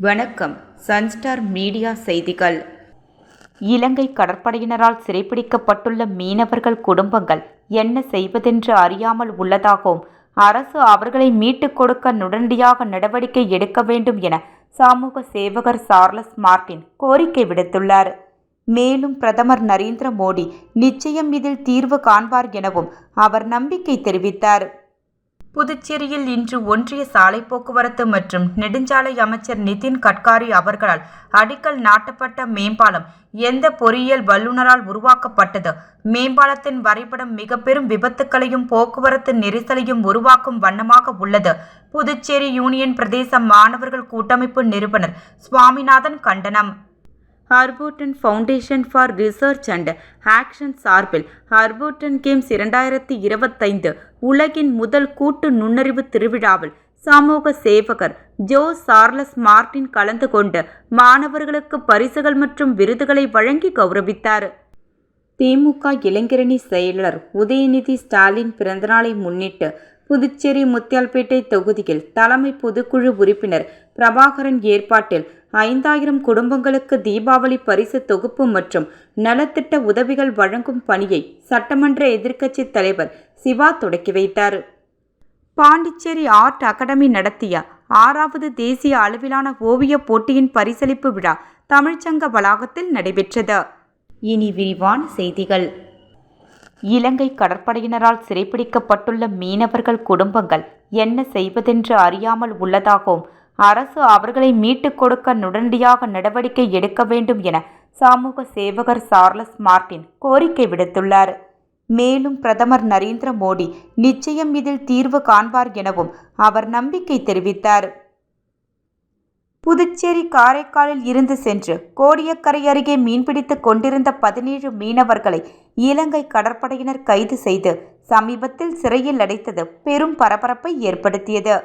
வணக்கம். Sunstar media செய்திகள். இலங்கை கடற்படையினரால் சிறைப்பிடிக்கப்பட்டுள்ள மீனவர்கள் குடும்பங்கள் என்ன செய்வதென்று அறியாமல் உள்ளதாகவும், அரசு அவர்களை மீட்டுக் கொடுக்க உடனடியாக நடவடிக்கை எடுக்க வேண்டும் என சமூக சேவகர் சார்லஸ் மார்டின் கோரிக்கை விடுத்துள்ளார். மேலும் பிரதமர் நரேந்திர மோடி நிச்சயம் இதில் தீர்வு காண்பார் எனவும் அவர் நம்பிக்கை தெரிவித்தார். புதுச்சேரியில் இன்று ஒன்றிய சாலை போக்குவரத்து மற்றும் நெடுஞ்சாலை அமைச்சர் நிதின் கட்காரி அவர்களால் அடிக்கல் நாட்டப்பட்ட மேம்பாலம் எந்த பொறியியல் வல்லுநரால் உருவாக்கப்பட்டது? மேம்பாலத்தின் வரைபடம் மிக பெரும் விபத்துக்களையும் போக்குவரத்து நெரிசலையும் உருவாக்கும் வண்ணமாக உள்ளது. புதுச்சேரி யூனியன் பிரதேச மாணவர்கள் கூட்டமைப்பு நிறுவனர் சுவாமிநாதன் கண்டனம். Harborton foundation for research and action சார்பில் ஹார்போர்டன் கேம்ஸ் 2025 உலகின் முதல் கூட்டு நுண்ணறிவு திருவிழாவில் சமூக சேவகர் ஜோ சார்லஸ் மார்டின் கலந்து கொண்டு மாணவர்களுக்கு பரிசுகள் மற்றும் விருதுகளை வழங்கி கௌரவித்தார். திமுக இளைஞரணி செயலர் உதயநிதி ஸ்டாலின் பிறந்தநாளை முன்னிட்டு புதுச்சேரி முத்தியால்பேட்டை தொகுதியில் தலைமை பொதுக்குழு உறுப்பினர் பிரபாகரன் ஏற்பாட்டில் 5000 குடும்பங்களுக்கு தீபாவளி பரிசு தொகுப்பு மற்றும் நலத்திட்ட உதவிகள் வழங்கும் பணியை சட்டமன்ற எதிர்க்கட்சி தலைவர் சிவா தொடக்கி வைத்தார். பாண்டிச்சேரி ஆர்ட் அகாடமி நடத்திய 6வது தேசிய அளவிலான ஓவிய போட்டியின் பரிசளிப்பு விழா தமிழ்ச்சங்க வளாகத்தில் நடைபெற்றது. இனி விரிவான செய்திகள். இலங்கை கடற்படையினரால் சிறைப்பிடிக்கப்பட்டுள்ள மீனவர்கள் குடும்பங்கள் என்ன செய்வதென்று அறியாமல் உள்ளதாகவும், அரசு அவர்களை மீட்டுக் கொடுக்க உடனடியாக நடவடிக்கை எடுக்க வேண்டும் என சமூக சேவகர் சார்லஸ் மார்டின் கோரிக்கை விடுத்துள்ளார். மேலும் பிரதமர் நரேந்திர மோடி நிச்சயம் இதில் தீர்வு காண்பார் எனவும் அவர் நம்பிக்கை தெரிவித்தார். புதுச்சேரி காரைக்காலில் இருந்து சென்று கோடியக்கரை அருகே மீன்பிடித்துக் கொண்டிருந்த 17 மீனவர்களை இலங்கை கடற்படையினர் கைது செய்து சமீபத்தில் சிறையில் அடைத்தது பெரும் பரபரப்பை ஏற்படுத்தியது.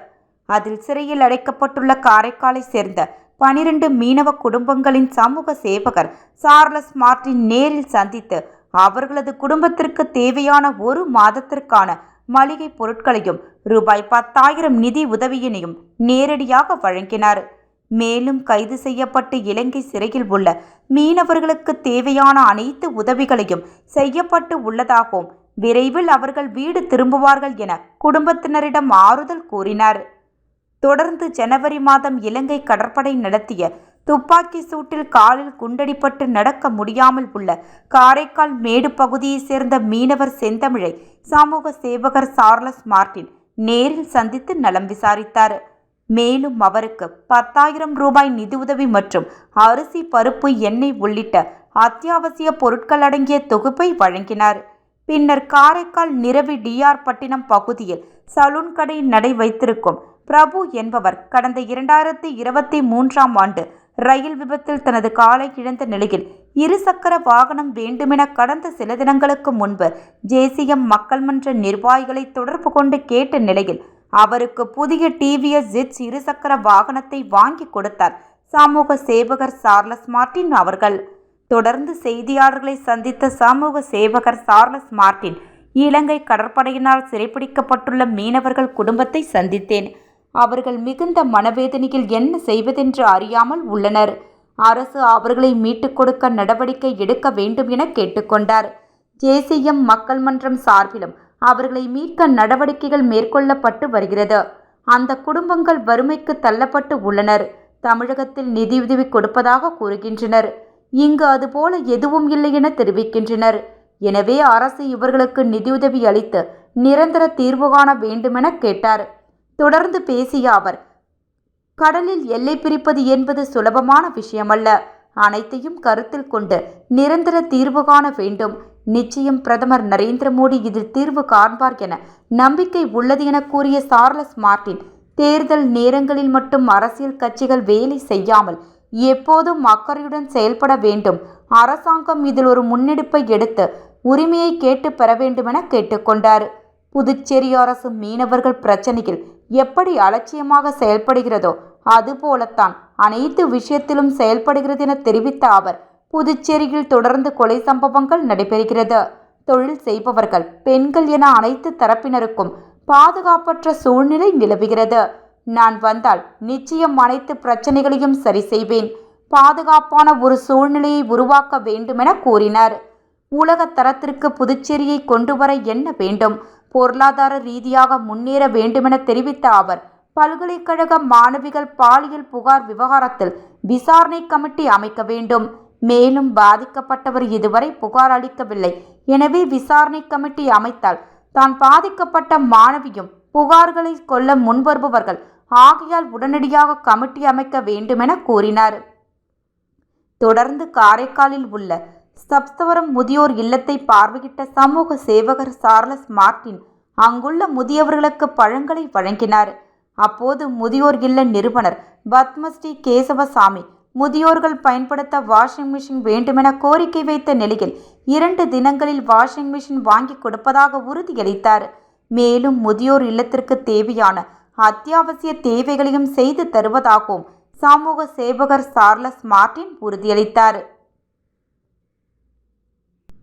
அதில் சிறையில் அடைக்கப்பட்டுள்ள காரைக்காலை சேர்ந்த 12 மீனவ குடும்பங்களின் சமூக சேவகர் சார்லஸ் மார்டின் நேரில் சந்தித்து அவர்களது குடும்பத்திற்கு தேவையான 1 மாதத்திற்கான மளிகை பொருட்களையும் ரூபாய் 10,000 நிதி உதவியினையும் நேரடியாக வழங்கினார். மேலும் கைது செய்யப்பட்டு இலங்கை சிறையில் உள்ள மீனவர்களுக்கு தேவையான அனைத்து உதவிகளையும் செய்யப்பட்டு உள்ளதாகவும், விரைவில் அவர்கள் வீடு திரும்புவார்கள் என குடும்பத்தினரிடம் ஆறுதல் கூறினார். தொடர்ந்து ஜனவரி மாதம் இலங்கை கடற்படை நடத்திய துப்பாக்கி சூட்டில் காலில் குண்டடிப்பட்டு நடக்க முடியாமல் உள்ள காரைக்கால் மேடு பகுதியைச் சேர்ந்த மீனவர் செந்தமிழை சமூக சேவகர் சார்லஸ் மார்டின் நேரில் சந்தித்து நலம் விசாரித்தார். மேலும் அவருக்கு 10,000 ரூபாய் நிதியுதவி மற்றும் அரிசி, பருப்பு, எண்ணெய் உள்ளிட்ட அத்தியாவசிய பொருட்கள் அடங்கிய தொகுப்பை வழங்கினார். பின்னர் காரைக்கால் நிரவி டிஆர் பட்டினம் பகுதியில் சலூன் கடை நடை வைத்திருக்கும் பிரபு என்பவர் கடந்த 2023ஆம் ஆண்டு ரயில் விபத்தில் தனது காலை இழந்த நிலையில் இருசக்கர வாகனம் வேண்டுமென கடந்த சில தினங்களுக்கு முன்பு ஜேசிஎம் மக்கள் மன்ற நிர்வாகிகளை தொடர்பு கொண்டு கேட்ட நிலையில் அவருக்கு புதிய டிவிஎஸ் ஜெட்ஸ் இருசக்கர வாகனத்தை வாங்கி கொடுத்தார் சமூக சேவகர் சார்லஸ் மார்டின் அவர்கள். தொடர்ந்து செய்தியாளர்களை சந்தித்த சமூக சேவகர் சார்லஸ் மார்டின், இலங்கை கடற்படையினால் சிறைப்பிடிக்கப்பட்டுள்ள மீனவர்கள் குடும்பத்தை சந்தித்தேன். அவர்கள் மிகுந்த மனவேதனையில் என்ன செய்வதென்று அறியாமல் உள்ளனர். அரசு அவர்களை மீட்டுக் கொடுக்க நடவடிக்கை எடுக்க வேண்டும் என கேட்டுக்கொண்டார். ஜேசிஎம் மக்கள் மன்றம் சார்பிலும் அவர்களை மீட்க நடவடிக்கைகள் மேற்கொள்ளப்பட்டு வருகிறது. அந்த குடும்பங்கள் வறுமைக்கு தள்ளப்பட்டு உள்ளனர். தமிழகத்தில் நிதியுதவி கொடுப்பதாக கூறுகின்றனர். இங்கு அதுபோல எதுவும் இல்லை என தெரிவிக்கின்றனர். எனவே அரசு இவர்களுக்கு நிதியுதவி அளித்து நிரந்தர தீர்வு காண வேண்டுமென கேட்டார். தொடர்ந்து பேசிய அவர், கடலில் எல்லை பிரிப்பது என்பது சுலபமான விஷயமல்ல. அனைத்தையும் கருத்தில் கொண்டு நிரந்தர தீர்வு காண வேண்டும். நிச்சயம் பிரதமர் நரேந்திர மோடி இதில் தீர்வு காண்பார் என நம்பிக்கை உள்ளது என கூறிய சார்லஸ் மார்டின், தேர்தல் நேரங்களில் மட்டும் அரசியல் கட்சிகள் வேலை செய்யாமல் எப்போதும் அக்கறையுடன் செயல்பட வேண்டும். அரசாங்கம் இதில் ஒரு முன்னெடுப்பை எடுத்து உரிமையை கேட்டு பெற வேண்டும் என கேட்டுக்கொண்டார். புதுச்சேரி அரசு மீனவர்கள் பிரச்சனையில் எப்படி அலட்சியமாக செயல்படுகிறதோ அதுபோலத்தான் அனைத்து விஷயத்திலும் செயல்படுகிறது என தெரிவித்த அவர், புதுச்சேரியில் தொடர்ந்து கொலை சம்பவங்கள் நடைபெறுகிறது. தொழில் செய்பவர்கள், பெண்கள் என அனைத்து தரப்பினருக்கும் பாதுகாப்பற்ற சூழ்நிலை நிலவுகிறது. நான் வந்தால் நிச்சயம் அனைத்து பிரச்சனைகளையும் சரி செய்வேன். பாதுகாப்பான ஒரு சூழ்நிலையை உருவாக்க வேண்டுமென கூறினார். உலக தரத்திற்கு புதுச்சேரியை கொண்டு வர என்ன வேண்டும்? பொருளாதார ரீதியாக முன்னேற வேண்டுமென தெரிவித்த அவர், பல்கலைக்கழக மாணவிகள் பாலியல் புகார் விவகாரத்தில் விசாரணை கமிட்டி அமைக்க வேண்டும். மேலும் பாதிக்கப்பட்டவர் இதுவரை புகார் அளிக்கவில்லை. எனவே விசாரணை கமிட்டி அமைத்தால் தான் பாதிக்கப்பட்ட மாணவியும் புகார்களை கொல்ல முன்வருபவர்கள் ஆகையால் உடனடியாக கமிட்டி அமைக்க வேண்டுமென கூறினார். தொடர்ந்து காரைக்காலில் உள்ள சப்தவரம் முதியோர் இல்லத்தை பார்வையிட்ட சமூக சேவகர் சார்லஸ் மார்டின் அங்குள்ள முதியவர்களுக்கு பழங்களை வழங்கினார். அப்போது முதியோர் இல்ல நிறுவனர் பத்மஸ்ரீ கேசவசாமி முதியோர்கள் பயன்படுத்த வாஷிங் மிஷின் வேண்டுமென கோரிக்கை வைத்த நிலையில் 2 தினங்களில் வாஷிங் மிஷின் வாங்கி கொடுப்பதாக உறுதியளித்தார். மேலும் முதியோர் இல்லத்திற்கு தேவையான அத்தியாவசிய தேவைகளையும் செய்து தருவதாகவும் சமூக சேவகர் சார்லஸ் மார்டின் உறுதியளித்தார்.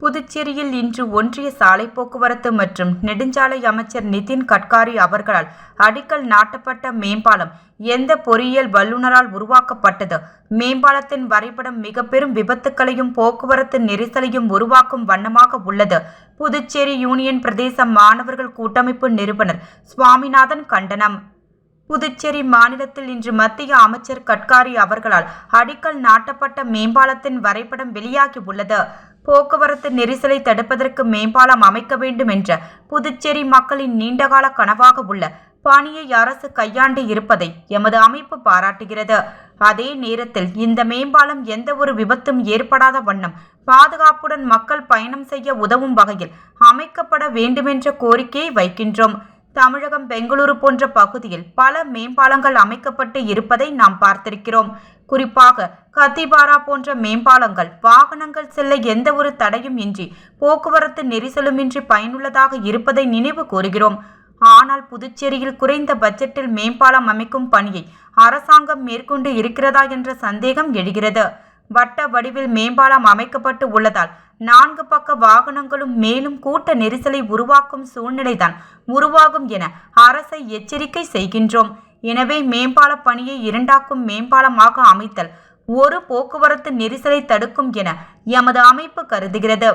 புதுச்சேரியில் இன்று ஒன்றிய சாலை போக்குவரத்து மற்றும் நெடுஞ்சாலை அமைச்சர் நிதின் கட்காரி அவர்களால் அடிக்கல் நாட்டப்பட்ட மேம்பாலம் எந்த பொறியியல் வல்லுநரால் உருவாக்கப்பட்டது? மேம்பாலத்தின் வரைபடம் மிக பெரும் விபத்துக்களையும் போக்குவரத்து நெரிசலையும் உருவாக்கும் வண்ணமாக உள்ளது. புதுச்சேரி யூனியன் பிரதேச மாணவர்கள் கூட்டமைப்பு நிறுவனர் சுவாமிநாதன் கண்டனம். புதுச்சேரி மாநிலத்தில் இன்று மத்திய அமைச்சர் கட்காரி அவர்களால் அடிக்கல் நாட்டப்பட்ட மேம்பாலத்தின் வரைபடம் வெளியாகி உள்ளது. போக்குவரத்து நெரிசலை தடுப்பதற்கு மேம்பாலம் அமைக்க வேண்டும் என்ற புதுச்சேரி மக்களின் நீண்டகால கனவாக உள்ள பணியை அரசு கையாண்டு இருப்பதை எமது அமைப்பு பாராட்டுகிறது. அதே நேரத்தில் இந்த மேம்பாலம் எந்த ஒரு விபத்தும் ஏற்படாத வண்ணம் பாதுகாப்புடன் மக்கள் பயணம் செய்ய உதவும் வகையில் அமைக்கப்பட வேண்டுமென்ற கோரிக்கையை வைக்கின்றோம். தமிழகம் பெங்களூரு போன்ற பகுதியில் பல மேம்பாலங்கள் அமைக்கப்பட்டு இருப்பதை நாம் பார்த்திருக்கிறோம். குறிப்பாக கத்திபாரா போன்ற மேம்பாலங்கள் வாகனங்கள் செல்ல எந்த ஒரு தடையும் இன்றி போக்குவரத்து நெரிசலுமின்றி பயனுள்ளதாக இருப்பதை நினைவு கூறுகிறோம். ஆனால் புதுச்சேரியில் குறைந்த பட்ஜெட்டில் மேம்பாலம் அமைக்கும் பணியை அரசாங்கம் மேற்கொண்டு இருக்கிறதா என்ற சந்தேகம் எழுகிறது. வட்ட வடிவில் மேம்பாலம் அமைக்கப்பட்டு உள்ளதால் 4 பக்க வாகனங்களும் மேலும் கூட்ட நெரிசலை உருவாக்கும் சூழ்நிலைதான் உருவாகும் என அரசை எச்சரிக்கை செய்கின்றோம். எனவே மேம்பால பணியை இரண்டாக்கும் மேம்பாலமாக அமைத்தல் ஒரு போக்குவரத்து நெரிசலை தடுக்கும் என எமது அமைப்பு கருதுகிறது.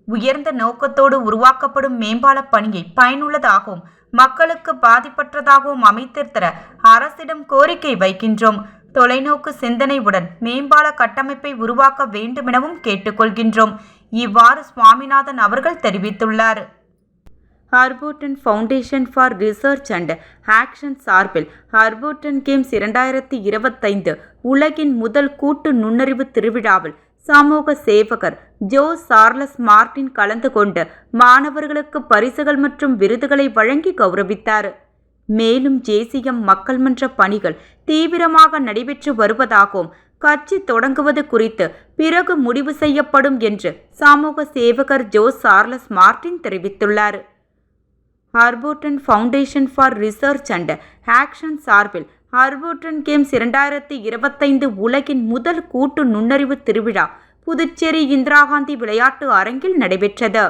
உயர்ந்த நோக்கத்தோடு உருவாக்கப்படும் மேம்பால பணியை பயனுள்ளதாகவும் மக்களுக்கு பாதிப்பற்றதாகவும் அமைத்திருத்தர அரசிடம் கோரிக்கை வைக்கின்றோம். தொலைநோக்கு சிந்தனையுடன் மேம்பால கட்டமைப்பை உருவாக்க வேண்டுமெனவும் கேட்டுக்கொள்கின்றோம். இவ்வாறு சுவாமிநாதன் அவர்கள் தெரிவித்துள்ளார். Harborton foundation for research and action சார்பில் ஹார்போர்டன் கேம்ஸ் 2025 உலகின் முதல் கூட்டு நுண்ணறிவு திருவிழாவில் சமூக சேவகர் ஜோ சார்லஸ் மார்டின் கலந்து கொண்டு மாணவர்களுக்கு பரிசுகள் மற்றும் விருதுகளை வழங்கி கௌரவித்தார். மேலும் ஜேசிஎம் மக்கள் மன்ற பணிகள் தீவிரமாக நடைபெற்று வருவதாகவும் கட்சி தொடங்குவது குறித்து பிறகு முடிவு செய்யப்படும் என்று சமூக சேவகர் ஜோ சார்லஸ் மார்டின் தெரிவித்துள்ளார். Harborton foundation for research and action சார்பில் ஹார்போர்டன் கேம்ஸ் 2025 உலகின் முதல் கூட்டு நுண்ணறிவு திருவிழா புதுச்சேரி இந்திரா காந்தி விளையாட்டு அரங்கில் நடைபெற்றது.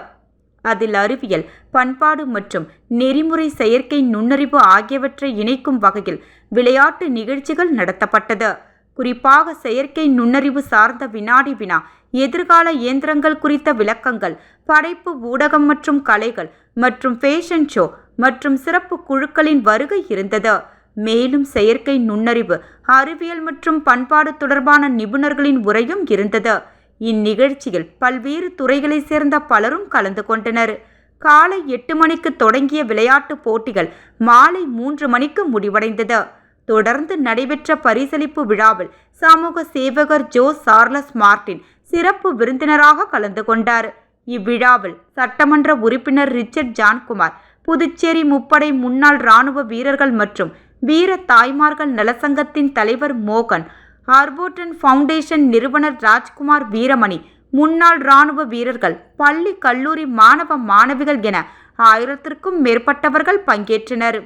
அதில் அறிவியல், பண்பாடு மற்றும் நெறிமுறை செயற்கை நுண்ணறிவு ஆகியவற்றை இணைக்கும் வகையில் விளையாட்டு நிகழ்ச்சிகள் நடத்தப்பட்டது. குறிப்பாக செயற்கை நுண்ணறிவு சார்ந்த வினாடி வினா, எதிர்கால இயந்திரங்கள் குறித்த விளக்கங்கள், படைப்பு ஊடகம் மற்றும் கலைகள் மற்றும் ஃபேஷன் ஷோ மற்றும் சிறப்பு குழுக்களின் வருகை இருந்தது. மேலும் செயற்கை நுண்ணறிவு, அறிவியல் மற்றும் பண்பாடு தொடர்பான நிபுணர்களின் உரையும் இருந்தது. இந்நிகழ்ச்சியில் பல்வேறு துறைகளைச் சேர்ந்த பலரும் கலந்து கொண்டனர். காலை 8 மணிக்கு தொடங்கிய விளையாட்டு போட்டிகள் மாலை 3 மணிக்கு முடிவடைந்தது. தொடர்ந்து நடைபெற்ற பரிசளிப்பு விழாவில் சமூக சேவகர் ஜோ சார்லஸ் மார்டின் சிறப்பு விருந்தினராக கலந்து கொண்டார். இவ்விழாவில் சட்டமன்ற உறுப்பினர் ரிச்சர்ட் ஜான்குமார், புதுச்சேரி முப்படை முன்னாள் இராணுவ வீரர்கள் மற்றும் வீர தாய்மார்கள் நலசங்கத்தின் தலைவர் மோகன், ஹார்போர்டன் ஃபவுண்டேஷன் நிறுவனர் ராஜ்குமார் வீரமணி, முன்னாள் இராணுவ வீரர்கள், பள்ளி கல்லூரி மாணவ மாணவிகள் என 1000க்கும் மேற்பட்டவர்கள் பங்கேற்றனர்.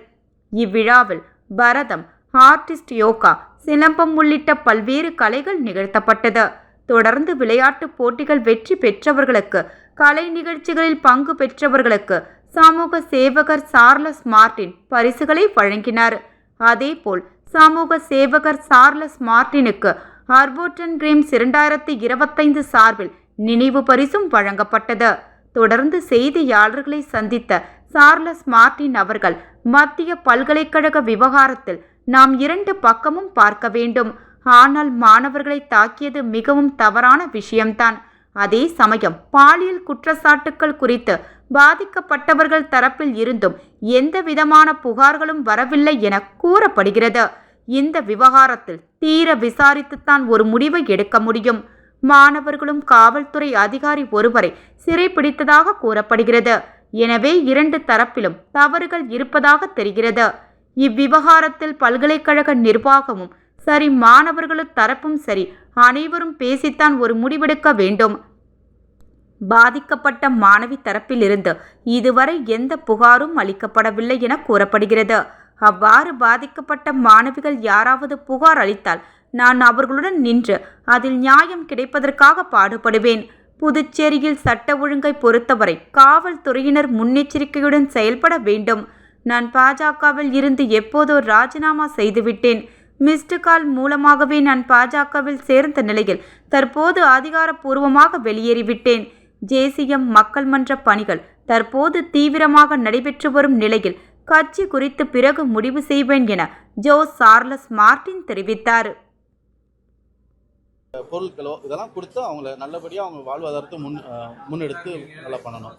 இவ்விழாவில் பரதம், ஆர்டிஸ்ட் யோகா, சிலம்பம் உள்ளிட்ட பல்வேறு கலைகள் நிகழ்த்தப்பட்டது. தொடர்ந்து விளையாட்டு போட்டிகள் வெற்றி பெற்றவர்களுக்கு, கலை நிகழ்ச்சிகளில் பங்கு பெற்றவர்களுக்கு சமூக சேவகர் சார்லஸ் மார்டின் பரிசுகளை வழங்கினார். அதேபோல் சமூக சேவகர் சார்லஸ் மார்டினுக்கு ஹார்போர்டன் கிரேம்ஸ் 2025 சார்பில் நினைவு பரிசும் வழங்கப்பட்டது. தொடர்ந்து செய்தியாளர்களை சந்தித்த சார்லஸ் மார்டின் அவர்கள், மத்திய பல்கலைக்கழக விவகாரத்தில் நாம் 2 பக்கமும் பார்க்க வேண்டும். ஆனால் மாணவர்களை தாக்கியது மிகவும் தவறான விஷயம்தான். அதே சமயம் பாலியல் குற்றச்சாட்டுக்கள் குறித்து பாதிக்கப்பட்டவர்கள் தரப்பில் இருந்தும் எந்த விதமான புகார்களும் வரவில்லை என கூறப்படுகிறது. இந்த விவகாரத்தில் தீர விசாரித்துத்தான் ஒரு முடிவை எடுக்க முடியும். மாணவர்களும் காவல்துறை அதிகாரி ஒருவரை சிறைப்பிடித்ததாக கூறப்படுகிறது. எனவே 2 தரப்பிலும் தவறுகள் இருப்பதாக தெரிகிறது. இவ்விவகாரத்தில் பல்கலைக்கழக நிர்வாகமும் சரி, மாணவர்களும் தரப்பும் சரி, அனைவரும் பேசித்தான் ஒரு முடிவெடுக்க வேண்டும். பாதிக்கப்பட்ட மாணவி தரப்பிலிருந்து இதுவரை எந்த புகாரும் அளிக்கப்படவில்லை என கூறப்படுகிறது. அவ்வாறு பாதிக்கப்பட்ட மாணவிகள் யாராவது புகார் அளித்தால் நான் அவர்களுடன் நின்று அதில் நியாயம் கிடைப்பதற்காக பாடுபடுவேன். புதுச்சேரியில் சட்ட ஒழுங்கை பொறுத்தவரை காவல்துறையினர் முன்னெச்சரிக்கையுடன் செயல்பட வேண்டும். நான் பாஜகவில் இருந்து எப்போதோ ராஜினாமா செய்துவிட்டேன். மிஸ்டு கால் மூலமாகவே நான் பாஜகவில் சேர்ந்த நிலையில் தற்போது அதிகாரப்பூர்வமாக வெளியேறிவிட்டேன். ஜேசிஎம் மக்கள் மன்ற பணிகள் தற்போது தீவிரமாக நடைபெற்று வரும் நிலையில் கட்சி குறித்து பிறகு முடிவு செய்வேன் என சார்லஸ் மார்டின் தெரிவித்தார். பொருட்களோ இதெல்லாம் கொடுத்து அவங்கள நல்லபடியாக அவங்க வாழ்வாதாரத்தை முன்னெடுத்து நல்லா பண்ணணும்.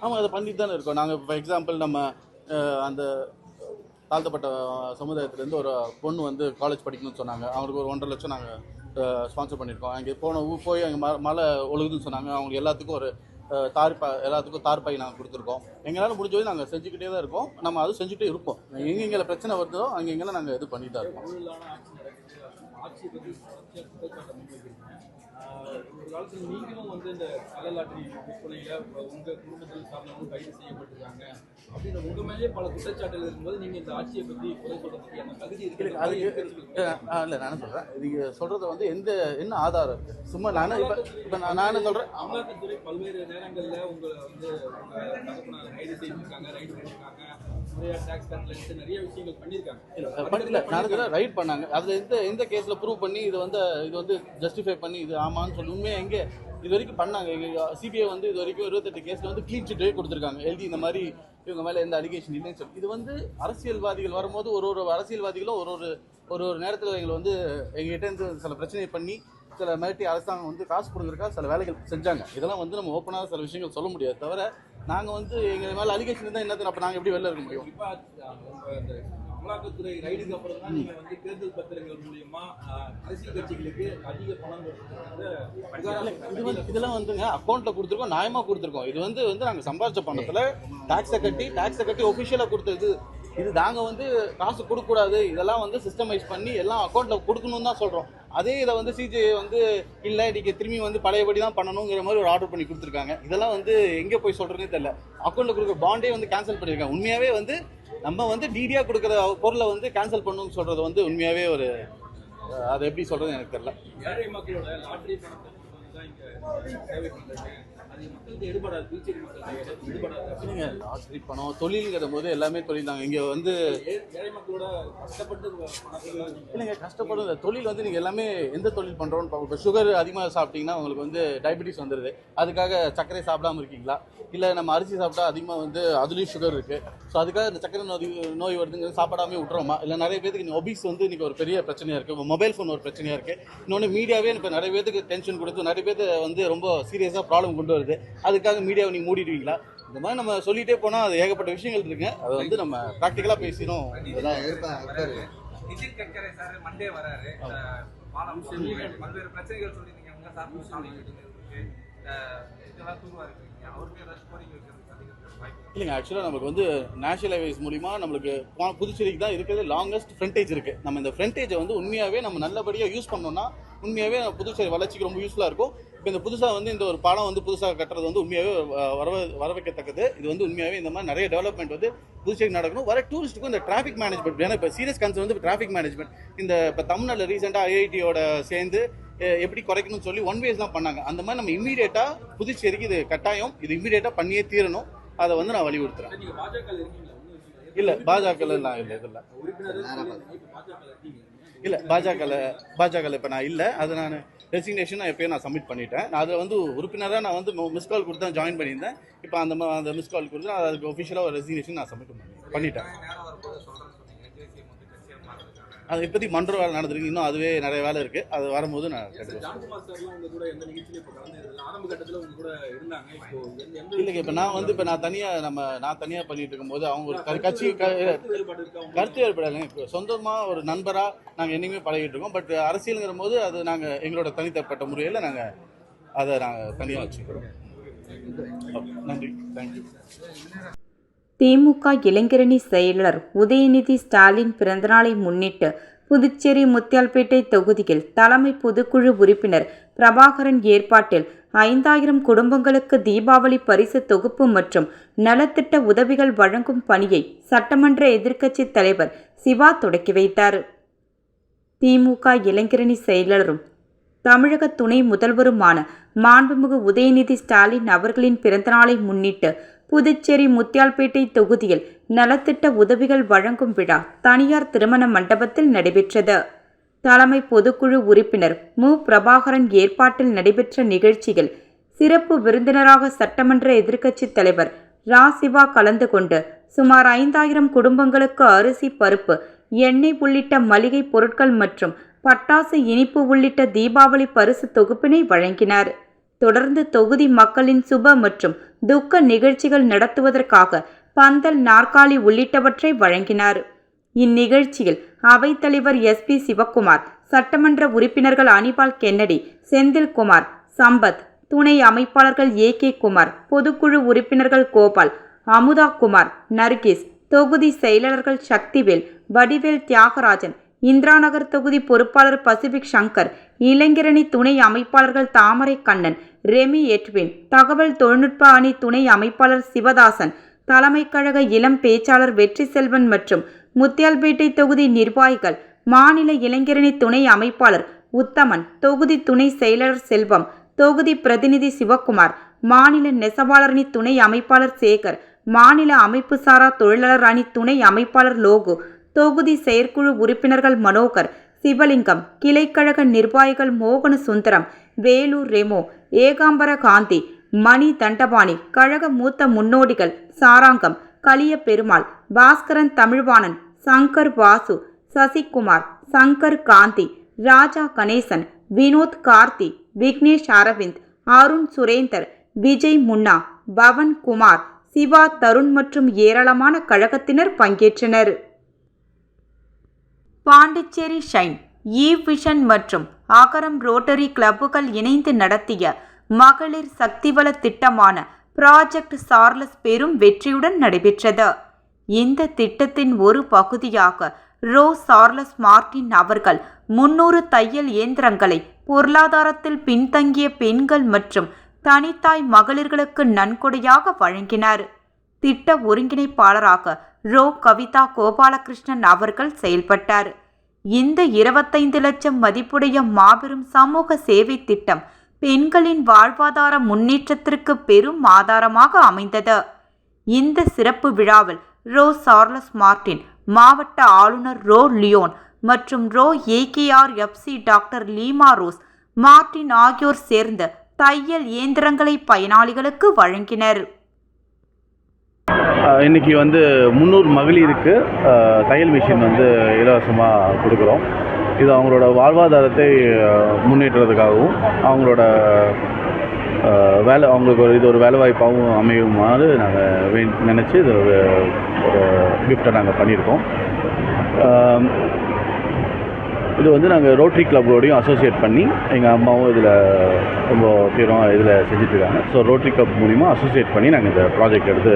ஆமாம், அதை பண்ணிட்டு தானே இருக்கோம். நாங்கள் ஃபார் எக்ஸாம்பிள் நம்ம அந்த தாழ்த்தப்பட்ட சமுதாயத்துலேருந்து ஒரு பொண்ணு வந்து காலேஜ் படிக்கணும்னு சொன்னாங்க. அவங்களுக்கு ஒரு 1.5 லட்சம் நாங்கள் ஸ்பான்சர் பண்ணியிருக்கோம். அங்கே போய் அங்கே மழை ஒழுகுதுன்னு சொன்னாங்க. அவங்களுக்கு எல்லாத்துக்கும் ஒரு எல்லாத்துக்கும் தார்பாய் நாங்கள் கொடுத்துருக்கோம். எங்களால் முடிஞ்சது நாங்கள் செஞ்சுக்கிட்டே தான் இருக்கோம். நம்ம அதுவும் செஞ்சுட்டே இருப்போம். எங்கெங்கே பிரச்சனை வருதோ அங்கெங்கெல்லாம் நாங்கள் இது பண்ணிட்டு தான் இருக்கோம். ஒரு காலத்தில் நீங்களும் வந்து இந்த கள்ளலாட்டரி விற்பனையில் உங்கள் குடும்பத்தில் சார்ந்தவங்க கைது செய்யப்பட்டிருக்காங்க அப்படின்னு உங்கள் மேலே பல குற்றச்சாட்டுகள் இருக்கும்போது நீங்கள் இந்த ஆட்சியை பற்றி குறை சொல்கிறதுக்கு என்ன தகுதி இருக்குது? இல்லை, நானும் சொல்கிறேன். இது சொல்கிறது வந்து என்ன ஆதாரம் இருக்குது? சும்மா நான் சொல்கிறேன். அமலாக்கத்துறை பல்வேறு நேரங்களில் உங்களை வந்து உங்கள் தரப்பினர் கைது செய்திருக்காங்க, ரைடு பண்ணியிருக்காங்க, முறையாக டேக்ஸ் கட்டல நிறைய விஷயங்கள் பண்ணியிருக்காங்க. இல்லை, நான் ரைட் பண்ணாங்க. அதில் எந்த கேஸில் ப்ரூவ் பண்ணி இது வந்து ஜஸ்டிஃபை பண்ணி இது ஆமான்னு சொல்லி உண்மையாக எங்கே இது வரைக்கும் பண்ணாங்க. சிபிஐ வந்து இது வரைக்கும் 28 கேஸில் வந்து க்ளீன் சிட்டே கொடுத்துருக்காங்க. எழுதி இந்த மாதிரி இவங்க மேலே எந்த அலிகேஷன் இல்லைன்னு சொல்லி. இது வந்து அரசியல்வாதிகள் வரும்போது ஒரு அரசியல்வாதிகளும் ஒரு நேரத்தில் எங்களை வந்து எங்ககிட்ட சில பிரச்சனை பண்ணி சில மிரட்டி அரசாங்கம் வந்து காசு கொடுக்குறதுக்காக சில வேலைகள் செஞ்சாங்க. இதெல்லாம் வந்து நம்ம ஓப்பனாக சில விஷயங்கள் சொல்ல முடியாது. தவிர நாங்கள் வந்து எங்கள் மேலே அலிகேஷன் இருந்தால் என்னது, அப்போ நாங்கள் எப்படி வெளில இருக்க முடியும்? அமலாக்கத்துறை ரைடுக்கு அப்புறம் தான் நீங்கள் வந்து தேர்தல் பத்திரங்கள் மூலியமா அரசியல் கட்சிகளுக்கு அதிக பணம் இதெல்லாம் வந்துங்க அக்கௌண்ட்டில் கொடுத்துருக்கோம், நியாயமாக கொடுத்துருக்கோம். இது வந்து நாங்கள் சம்பாதிச்ச பணத்தில் டாக்ஸை கட்டி ஒஃபிஷியலாக கொடுத்தது. இது நாங்கள் வந்து காசு கொடுக்கக்கூடாது, இதெல்லாம் வந்து சிஸ்டமைஸ் பண்ணி எல்லாம் அக்கௌண்ட்டில் கொடுக்கணும்னு தான் சொல்கிறோம். அதே இதை வந்து சிஜிஐ வந்து இல்லை நீங்கள் திரும்பி வந்து பழையபடி தான் பண்ணணுங்கிற மாதிரி ஒரு ஆர்டர் பண்ணி கொடுத்துருக்காங்க. இதெல்லாம் வந்து எங்கே போய் சொல்கிறதுனே தெரியல. அக்கௌண்ட்டில் கொடுக்குற பாண்டே வந்து கேன்சல் பண்ணியிருக்காங்க. உண்மையாகவே வந்து நம்ம வந்து டிடியாக கொடுக்குற பொருளை வந்து கேன்சல் பண்ணணும்னு சொல்கிறது வந்து உண்மையாகவே ஒரு அதை எப்படி சொல்கிறது எனக்கு தெரியல. ஏழை மக்களோட லாட்டரி பணத்தை தான் இங்கே சேவை பண்ணுறாங்க. லாட்டரி பணம் தொழில்ங்கிற போது எல்லாமே தொழில் தாங்க. இங்கே வந்து இல்லைங்க, கஷ்டப்படும் தொழில் வந்து நீங்கள் எல்லாமே எந்த தொழில் பண்ணுறோன்னு பார்ப்போம். இப்போ சுகர் அதிகமாக சாப்பிட்டீங்கன்னா உங்களுக்கு வந்து டயபெட்டிஸ் வந்துடுது. அதுக்காக சர்க்கரை சாப்பிடாமல் இருக்கீங்களா? இல்லை நம்ம அரிசி சாப்பிட்டா அதிகமாக வந்து அதுலேயும் சுகர் இருக்குது. ஸோ அதுக்காக இந்த சர்க்கரை நோய் வருதுங்க சாப்பிடாமே விட்டுறோமா? இல்லை நிறைய பேருக்கு ஒபிஸ் வந்து இன்றைக்கி ஒரு பெரிய பிரச்சனையாக இருக்குது. மொபைல் ஃபோன் ஒரு பிரச்சனையாக இருக்குது. இன்னொன்று மீடியாவே இப்போ நிறைய பேருக்கு டென்ஷன் கொடுத்து நிறைய பேர் வந்து ரொம்ப சீரியஸாக ப்ராப்ளம் கொண்டு வருது. அதுக்காக மீடியாவை நீங்கள் மூடிடுவீங்களா? இந்த மாதிரி நம்ம சொல்லிகிட்டே போனால் அது ஏகப்பட்ட விஷயங்கள் இருக்குங்க. அதை வந்து நம்ம ப்ராக்டிக்கலாக பேசினோம். நிதின் கட்கரி சார் மண்டே வராரு, பல்வேறு பிரச்சனைகள் சொல்லியிருக்கீங்க. உங்க சார்பு இதெல்லாம் தூர்வா இருக்கீங்க. அவருக்கு ஏதாச்சும் கோரிக்கை வைக்கிறது இல்லைங்க. ஆக்சுவலாக நமக்கு வந்து நேஷனல் ஹைவேஸ் மூலிமா நம்மளுக்கு புதுச்சேரிக்கு தான் இருக்கிறது லாங்கஸ்ட் ஃப்ரண்டேஜ் இருக்குது. நம்ம இந்த ஃப்ரண்டேஜை வந்து உண்மையாகவே நம்ம நல்லபடியாக யூஸ் பண்ணோம்னா உண்மையாகவே புதுச்சேரி வளர்ச்சிக்கு ரொம்ப யூஸ்ஃபுல்லாக இருக்கும். இப்போ இந்த புதுசாக வந்து இந்த ஒரு பாலம் வந்து புதுசாக கட்டுறது வந்து உண்மையாகவே வரவைக்கத்தக்கது. இது வந்து உண்மையாகவே இந்த மாதிரி நிறைய டெவலப்மெண்ட் வந்து புதுச்சேரி நடக்கணும். வர டூரிஸ்ட்டுக்கும் இந்த டிராஃபிக் மேனேஜ்மெண்ட் வேணும். இப்போ சீரியஸ் கன்சர்ன் வந்து டிராஃபிக் மேனேஜ்மெண்ட். இப்போ தமிழ்நாட்டில் ரீசெண்டாக ஐஐடியோட சேர்ந்து எப்படி குறைக்கணும்னு சொல்லி 1 ways தான் பண்ணாங்க. அந்த மாதிரி நம்ம இம்மீடியட்டாக புதுச்சேரிக்கு இது கட்டாயம், இது இம்மீடியட்டாக பண்ணியே தீரணும். அதை வந்து நான் வலியுறுத்துறேன். நீங்க பாஜக இருக்கீங்களா? இல்லை பாஜகவில் நான் இல்லை, இதில் இல்லை பாஜகவில் இப்போ நான் இல்லை. அது நான் ரெசிக்னேஷன் எப்போயும் நான் சப்மிட் பண்ணிட்டேன். நான் அதில் வந்து உறுப்பினராக நான் வந்து மிஸ் கால் கொடுத்து தான் ஜாயின் பண்ணியிருந்தேன். இப்போ அந்த மிஸ் கால் கொடுத்து அதுக்கு ஒஃபிஷியலாக ஒரு ரெசிக்னேஷன் நான் சப்மிட் பண்ணிட்டேன். அது இப்போதைக்கு மன்ற வேலை நடந்திருக்கு, இன்னும் அதுவே நிறைய வேலை இருக்குது. அது வரும்போது நான் இல்லைங்க. இப்போ நான் வந்து நான் தனியாக பண்ணிட்டு இருக்கும்போது அவங்க ஒரு கட்சி கருத்து வேறுபாடு இப்போ சொந்தமாக ஒரு நண்பராக நாங்கள் என்னைக்குமே பழகிட்டு இருக்கோம். பட் அரசியலுங்கிற போது அது நாங்கள் எங்களோட தனித்தப்பட்ட முறையில் அதை நாங்கள் தனியாக வச்சுக்கிறோம். நன்றி, தேங்க்யூ. திமுக இளைஞரணி செயலர் உதயநிதி ஸ்டாலின் பிறந்தநாளை முன்னிட்டு புதுச்சேரி முத்தியால்பேட்டை தொகுதியில் தலைமை பொதுக்குழு உறுப்பினர் பிரபாகரன் ஏற்பாட்டில் 5000 குடும்பங்களுக்கு தீபாவளி பரிசு தொகுப்பு மற்றும் நலத்திட்ட உதவிகள் வழங்கும் பணியை சட்டமன்ற எதிர்க்கட்சி தலைவர் சிவா தொடக்கி வைத்தார். திமுக இளைஞரணி செயலரும் தமிழக துணை முதல்வருமான மாண்புமிகு உதயநிதி ஸ்டாலின் அவர்களின் பிறந்தநாளை முன்னிட்டு புதுச்சேரி முத்தியால்பேட்டை தொகுதியில் நலத்திட்ட உதவிகள் வழங்கும் விழா தனியார் திருமண மண்டபத்தில் நடைபெற்றது. தலைமை பொதுக்குழு உறுப்பினர் மு. பிரபாகரன் ஏற்பாட்டில் நடைபெற்ற நிகழ்ச்சியில் சிறப்பு விருந்தினராக சட்டமன்ற எதிர்க்கட்சி தலைவர் ரா. சிவா கலந்து கொண்டு சுமார் 5000 குடும்பங்களுக்கு அரிசி, பருப்பு, எண்ணெய் உள்ளிட்ட மளிகை பொருட்கள் மற்றும் பட்டாசு, இனிப்பு உள்ளிட்ட தீபாவளி பரிசு தொகுப்பினை வழங்கினார். தொடர்ந்து தொகுதி மக்களின் சுப மற்றும் துக்க நிகழ்ச்சிகள் நடத்துவதற்காக பந்தல், நாற்காலி உள்ளிட்டவற்றை வழங்கினார். இந்நிகழ்ச்சியில் அவைத்தலைவர் SP சிவக்குமார், சட்டமன்ற உறுப்பினர்கள் அனிபால் கென்னடி, செந்தில்குமார், சம்பத், துணை அமைப்பாளர்கள் AK குமார், பொதுக்குழு உறுப்பினர்கள் கோபால், அமுதா குமார், நர்கிஸ், தொகுதி செயலாளர்கள் சக்திவேல், வடிவேல், தியாகராஜன், இந்திராநகர் தொகுதி பொறுப்பாளர் பசிபிக் சங்கர், இளைஞரணி துணை அமைப்பாளர்கள் தாமரை கண்ணன், ரெமி எட்வின், தகவல் தொழில்நுட்ப அணி துணை அமைப்பாளர் சிவதாசன், தலைமை கழக இளம் பேச்சாளர் வெற்றி செல்வன் மற்றும் முத்தியால்பேட்டை தொகுதி நிர்வாகிகள், மாநில இளைஞரணி துணை அமைப்பாளர் உத்தமன், தொகுதி துணை செயலாளர் செல்வம், தொகுதி பிரதிநிதி சிவக்குமார், மாநில நெசவாளர் அணி துணை அமைப்பாளர் சேகர், மாநில அமைப்பு சாரா தொழிலாளர் அணி துணை அமைப்பாளர் லோகு, தொகுதி செயற்குழு உறுப்பினர்கள் மனோகர், சிவலிங்கம், கிளைக்கழக நிர்வாகிகள் மோகன சுந்தரம், வேலூர் ரெமோ, ஏகாம்பர காந்தி, மணி தண்டபாணி, கழக மூத்த முன்னோடிகள் சாராங்கம், கலிய பெருமாள், பாஸ்கரன் தமிழ்வாணன், சங்கர் வாசு, சசிகுமார், சங்கர் காந்தி, ராஜா கணேசன், வினோத் கார்த்தி, விக்னேஷ் அரவிந்த், அருண் சுரேந்தர், விஜய் முன்னா, பவன் குமார், சிவா தருண் மற்றும் ஏராளமான கழகத்தினர் பங்கேற்றனர். பாண்டிச்சேரி ஷைன், ஈவ் விஷன் மற்றும் அகரம் ரோட்டரி கிளப்புகள் இணைந்து நடத்திய மகளிர் சக்திவள திட்டமான ப்ராஜெக்ட் சார்லஸ் பெரும் வெற்றியுடன் நடைபெற்றது. இந்த திட்டத்தின் ஒரு பகுதியாக ரோ. சார்லஸ் மார்டின் அவர்கள் 300 தையல் இயந்திரங்களை பொருளாதாரத்தில் பின்தங்கிய பெண்கள் மற்றும் தனித்தாய் மகளிர்களுக்கு நன்கொடையாக வழங்கினார். திட்ட ஒருங்கிணைப்பாளராக ரோ. கவிதா கோபாலகிருஷ்ணன் அவர்கள் செயல்பட்டார். இந்த 25 லட்சம் மதிப்புடைய மாபெரும் சமூக சேவை திட்டம் பெண்களின் வாழ்வாதார முன்னேற்றத்திற்கு பெரும் ஆதாரமாக அமைந்தது. இந்த சிறப்பு விழாவில் ரோ. சார்லஸ் மார்டின், மாவட்ட ஆளுநர் ரோ. லியோன் மற்றும் ரோ. AKRFC doctor Leema Rose Martin ஆகியோர் சேர்ந்து தையல் இயந்திரங்களை பயனாளிகளுக்கு வழங்கினர். இன்றைக்கி வந்து 300 மகளிருக்கு தையல் மிஷின் வந்து இலவசமாக கொடுக்குறோம். இது அவங்களோட வாழ்வாதாரத்தை முன்னேற்றுறதுக்காகவும் அவங்களோட அவங்களுக்கு இது ஒரு வேலைவாய்ப்பாகவும் அமையுமாறு நாங்கள் நினச்சி இது ஒரு கிஃப்டை நாங்கள் பண்ணியிருக்கோம். இது வந்து நாங்கள் ரோட்டரி கிளப்போடையும் அசோசியேட் பண்ணி எங்கள் அம்மாவும் இதில் ரொம்ப தீவிரம் இதில் செஞ்சிட்ருக்காங்க. ஸோ ரோட்டரி கிளப் மூலிமா அசோசியேட் பண்ணி நாங்கள் இந்த ப்ராஜெக்ட் எடுத்து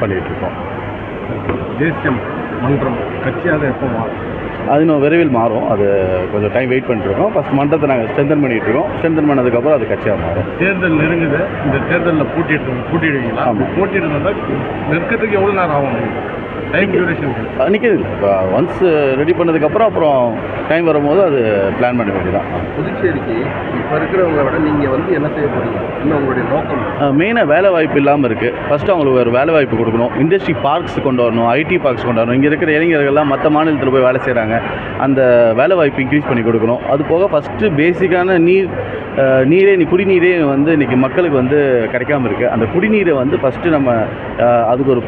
பண்ணிகிட்ருக்கோம். தேசியம் மன்றம் கட்சியாக எப்போ மாறும்? அது இன்னும் விரைவில் மாறும். அது கொஞ்சம் டைம் வெயிட் பண்ணிட்டுருக்கோம். ஃபஸ்ட் மன்றத்தை நாங்கள் ஸ்ட்ரென்தன் பண்ணிகிட்ருக்கோம். ஸ்ட்ரென்தன் பண்ணதுக்கப்புறம் அது கட்சியாக மாறும். தேர்தல் நெருங்குது. இந்த தேர்தலில் போட்டியிடுவீங்களா? போட்டியிடுறதா நெருக்கத்துக்கு எவ்வளோ நேரம் ஆகும்? டைம் டியூரேஷன் நிற்கிது இல்லை. இப்போ ஒன்ஸ் ரெடி பண்ணதுக்கப்புறம் அப்புறம் டைம் வரும்போது அது பிளான் பண்ண வேண்டியதான். புதுச்சேரிக்கு இப்போ இருக்கிறவங்க விட நீங்கள் வந்து என்ன செய்ய போறீங்க? இன்னும் உங்களுடைய நோக்கம் மெயினாக வேலை வாய்ப்பு இல்லாமல் இருக்குது. ஃபஸ்ட்டு அவங்களுக்கு ஒரு வேலை வாய்ப்பு கொடுக்கணும். இண்டஸ்ட்ரி பார்க்ஸ் கொண்டு வரணும், ஐடி பார்க்ஸ் கொண்டு வரணும். இங்கே இருக்கிற இளைஞர்கள்லாம் மற்ற மாநிலத்தில் போய் வேலை செய்கிறாங்க, அந்த வேலை வாய்ப்பு இன்க்ரீஸ் பண்ணி கொடுக்கணும். அது போக ஃபஸ்ட்டு பேசிக்கான நீரே குடிநீரே வந்து இன்றைக்கி மக்களுக்கு வந்து கிடைக்காம இருக்குது. அந்த குடிநீரை வந்து ஃபஸ்ட்டு நம்ம அதுக்கு ஒரு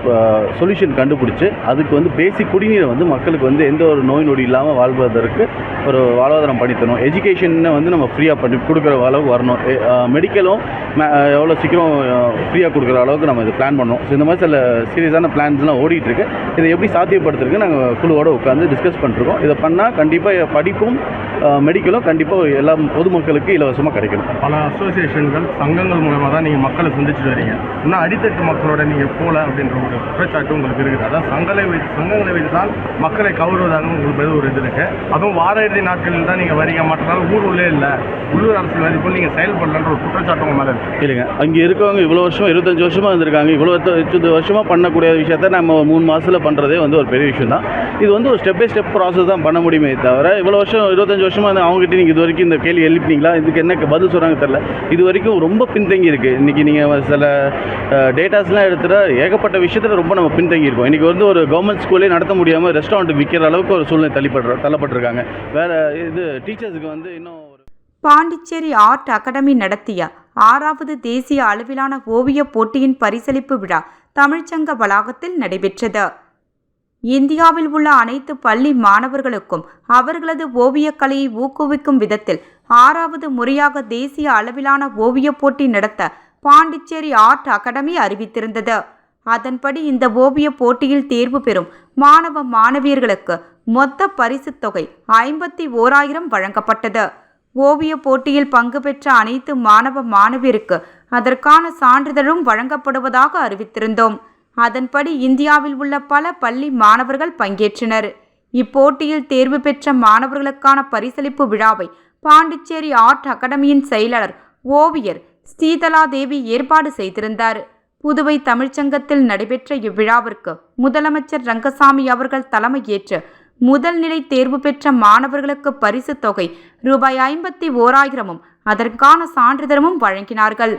சொல்யூஷன் கண்டுபிடிச்சி அதுக்கு வந்து பேசிக் குடிநீரை வந்து மக்களுக்கு வந்து எந்த ஒரு நோய் நொடி இல்லாமல் வாழ்வதற்கு ஒரு வாழ்வாதாரம் பண்ணித்தரணும். எஜுகேஷனை வந்து நம்ம ஃப்ரீயாக பண்ணி கொடுக்குற அளவுக்கு வரணும். மெடிக்கலும் எவ்வளோ சீக்கிரம் ஃப்ரீயாக கொடுக்குற அளவுக்கு நம்ம இது பிளான் பண்ணோம். இந்த மாதிரி சில சீரியஸான பிளான்ஸ்லாம் ஓடிட்டுருக்கு. இதை எப்படி சாத்தியப்படுத்துறதுக்கு நாங்கள் குழுவோடு உட்காந்து டிஸ்கஸ் பண்ணிருக்கோம். இதை பண்ணால் கண்டிப்பாக படிப்பும் மெடிக்கலும் கண்டிப்பாக எல்லா பொதுமக்களுக்கு இலவசமாக கிடைக்கணும். பல அசோசியேஷன்கள் சங்கங்கள் மூலமாக தான் நீங்கள் மக்களை சந்திச்சுட்டு வரீங்க. இன்னும் அடித்தட்டு மக்களோட நீங்கள் போகல அப்படின்ற ஒரு குற்றச்சாட்டு உங்களுக்கு இருக்குது. அதான் சங்கங்களை வைத்து தான் மக்களை கவருவதாக உங்களுக்கு ஒரு இது இருக்குது. அதுவும் வார இறுதி நாட்களில் தான் நீங்கள் வரீங்க, மற்ற நாள் உள்ளே இல்லை, உள்ளூர் அரசியல்வாதி போல் நீங்கள் செயல்படலன்ற ஒரு குற்றச்சாட்டு உங்கள் மேலே இருக்குது. இல்லைங்க, அங்கே இருக்கவங்க இவ்வளோ வருஷம் 25 வருஷமாக இருந்திருக்காங்க. இவ்வளோ 25 வருஷமாக பண்ணக்கூடிய விஷயத்த நம்ம 3 மாதத்தில் பண்ணுறதே வந்து ஒரு பெரிய விஷயம் தான். இது வந்து ஒரு ஸ்டெப் பை ஸ்டெப் ப்ராசஸ் தான் பண்ண முடியுமே தவிர இவ்வளோ வருஷம் 25 வருஷமாக அவங்ககிட்ட நீங்கள் இது வரைக்கும் இந்த கேள்வி எழுப்பினீங்களா, இதுக்கு என்ன பதில் சொல்கிறாங்க தெரில. இது வரைக்கும் ரொம்ப பின்தங்கி இருக்குது. இன்றைக்கி நீங்கள் சில டேட்டாஸ்லாம் எடுத்துகிற ஏகப்பட்ட விஷயத்தில் ரொம்ப நம்ம பின்தங்கி இருக்கோம். இன்றைக்கி வந்து ஒரு கவர்மெண்ட் ஸ்கூலே நடத்த முடியாமல் ரெஸ்டாரண்ட் விற்கிற அளவுக்கு ஒரு சூழ்நிலை தள்ளப்பட்டிருக்காங்க. வேறு இது டீச்சர்ஸுக்கு வந்து இன்னும் பாண்டிச்சேரி ஆர்ட் அகாடமி நடத்திய 6வது தேசிய அளவிலான ஓவியப் போட்டியின் பரிசளிப்பு விழா தமிழ்ச்சங்க வளாகத்தில் நடைபெற்றது. இந்தியாவில் உள்ள அனைத்து பள்ளி மாணவர்களுக்கும் அவர்களது ஓவியக்கலையை ஊக்குவிக்கும் விதத்தில் 6வது முறையாக தேசிய அளவிலான ஓவியப் போட்டி நடத்த பாண்டிச்சேரி ஆர்ட் அகாடமி அறிவித்திருந்தது. அதன்படி இந்த ஓவியப் போட்டியில் தேர்வு பெறும் மாணவ மாணவியர்களுக்கு மொத்த பரிசுத் தொகை 51,000 வழங்கப்பட்டது. ஓவியப் போட்டியில் பங்கு பெற்ற அனைத்து மாணவ மாணவியருக்கு அதற்கான சான்றிதழும் வழங்கப்படுவதாக அறிவித்திருந்தோம். அதன்படி இந்தியாவில் உள்ள பல பள்ளி மாணவர்கள் பங்கேற்றனர். இப்போட்டியில் தேர்வு பெற்ற மாணவர்களுக்கான பரிசளிப்பு விழாவை பாண்டிச்சேரி ஆர்ட் அகாடமியின் செயலாளர் ஓவியர் ஸ்ரீதலா தேவி ஏற்பாடு செய்திருந்தார். புதுவை தமிழ்ச்சங்கத்தில் நடைபெற்ற இவ்விழாவிற்கு முதலமைச்சர் ரங்கசாமி அவர்கள் தலைமையேற்று முதல் நிலை தேர்வு பெற்ற மாணவர்களுக்கு பரிசு தொகை ரூபாய் 51,000 அதற்கான சான்றிதழும் வழங்கினார்கள்.